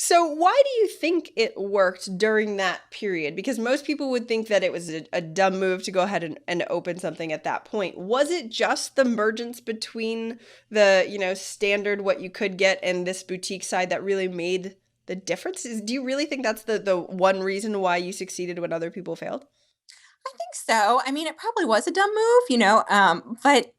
So why do you think it worked during that period? Because most people would think that it was a dumb move to go ahead and open something at that point. Was it just the mergence between the, standard what you could get and this boutique side that really made the difference? Do you really think that's the one reason why you succeeded when other people failed? I think so. I mean, it probably was a dumb move, but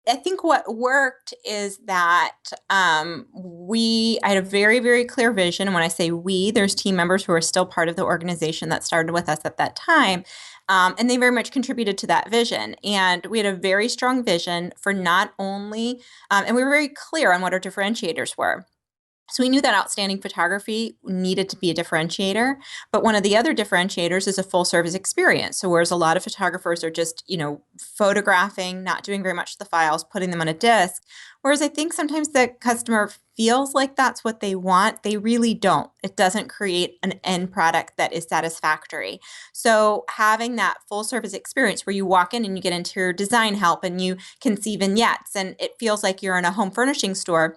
I think what worked is that I had a very, very clear vision. And when I say we, there's team members who are still part of the organization that started with us at that time. And they very much contributed to that vision. And we had a very strong vision for not only, and we were very clear on what our differentiators were. So we knew that outstanding photography needed to be a differentiator, but one of the other differentiators is a full service experience. So whereas a lot of photographers are just, photographing, not doing very much to the files, putting them on a disc, whereas I think sometimes the customer feels like that's what they want, they really don't. It doesn't create an end product that is satisfactory. So having that full service experience where you walk in and you get interior design help and you can see vignettes and it feels like you're in a home furnishing store,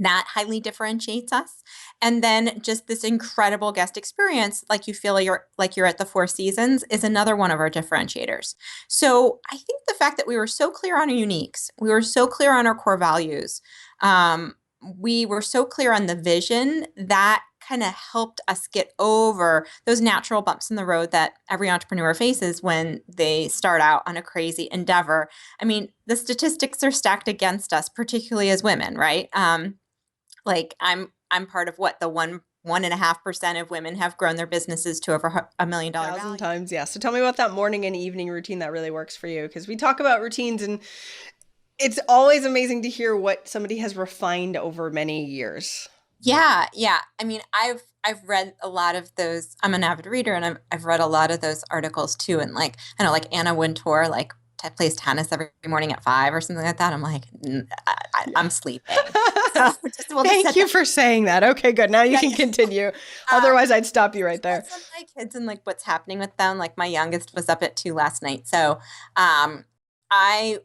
that highly differentiates us. And then just this incredible guest experience, like you feel you're at the Four Seasons, is another one of our differentiators. So I think the fact that we were so clear on our uniques, we were so clear on our core values, we were so clear on the vision that kind of helped us get over those natural bumps in the road that every entrepreneur faces when they start out on a crazy endeavor. I mean, the statistics are stacked against us, particularly as women, right? Like I'm part of what the 1.5% of women have grown their businesses to over $1 million Thousand value. times, yeah. So tell me about that morning and evening routine that really works for you. Because we talk about routines, and it's always amazing to hear what somebody has refined over many years. Yeah, yeah. I mean, I've read a lot of those. I'm an avid reader, and I've read a lot of those articles too. And like I know, like Anna Wintour, like plays tennis every morning at 5 or something like that. I'm like, Yeah. I'm sleeping. So we'll just Thank set you that. for saying that. Okay, good. Now you Yeah, can yeah. continue. Otherwise, I'd stop you right there. Depends on my kids and like what's happening with them. Like my youngest was up at 2 last night. So um I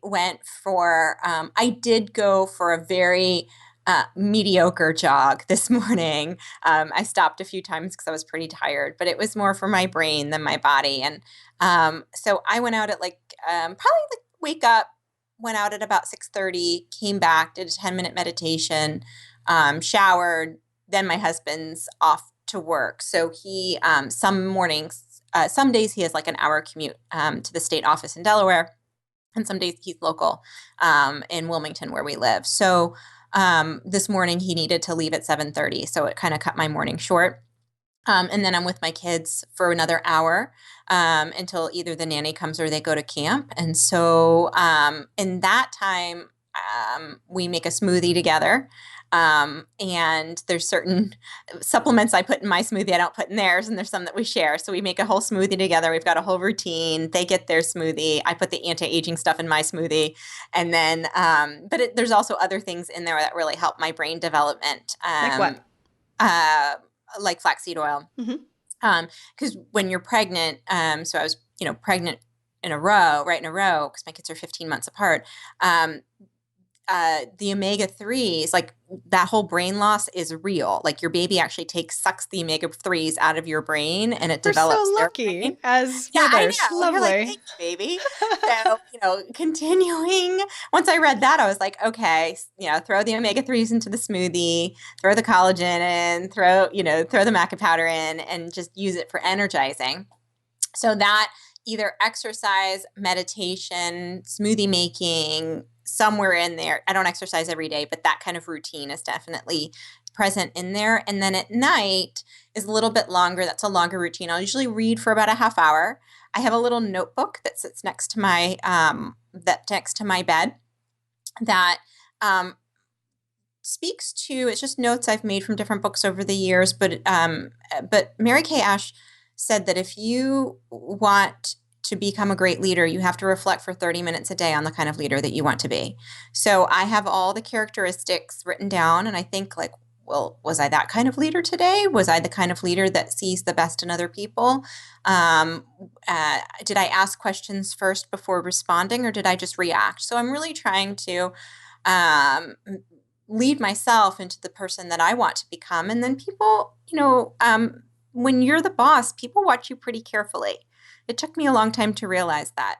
did go for a very mediocre jog this morning. I stopped a few times because I was pretty tired, but it was more for my brain than my body. And so I went out at like probably like wake up, went out at about 6:30, came back, did a 10-minute meditation, showered. Then my husband's off to work. So he, some mornings, some days he has like an hour commute to the state office in Delaware, and some days he's local in Wilmington where we live. So this morning he needed to leave at 7:30, so it kind of cut my morning short. And then I'm with my kids for another hour until either the nanny comes or they go to camp. And so in that time, we make a smoothie together. And there's certain supplements I put in my smoothie I don't put in theirs, and there's some that we share. So we make a whole smoothie together. We've got a whole routine. They get their smoothie. I put the anti-aging stuff in my smoothie, and then there's also other things in there that really help my brain development. Like what? Uh, like flaxseed oil. Hmm. Because when you're pregnant, so I was, pregnant in a row, right in a row, because my kids are 15 months apart. The omega 3s, like that whole brain loss is real. Like your baby actually sucks the omega 3s out of your brain and it We're develops so their brain. lucky as Yeah, I mothers. know. You're like, Lovely. thank you, baby. So, continuing, once I read that, I was like, okay, throw the omega 3s into the smoothie, throw the collagen in, throw the maca powder in, and just use it for energizing. So that either exercise, meditation, smoothie making, somewhere in there. I don't exercise every day, but that kind of routine is definitely present in there. And then at night is a little bit longer. That's a longer routine. I'll usually read for about a half hour. I have a little notebook that sits next to my bed that speaks to, it's just notes I've made from different books over the years, but Mary Kay Ash said that if you want to become a great leader, you have to reflect for 30 minutes a day on the kind of leader that you want to be. So I have all the characteristics written down, and I think like, well, was I that kind of leader today? Was I the kind of leader that sees the best in other people? Did I ask questions first before responding, or did I just react? So I'm really trying to um, lead myself into the person that I want to become. And then people, when you're the boss, people watch you pretty carefully. It took me a long time to realize that.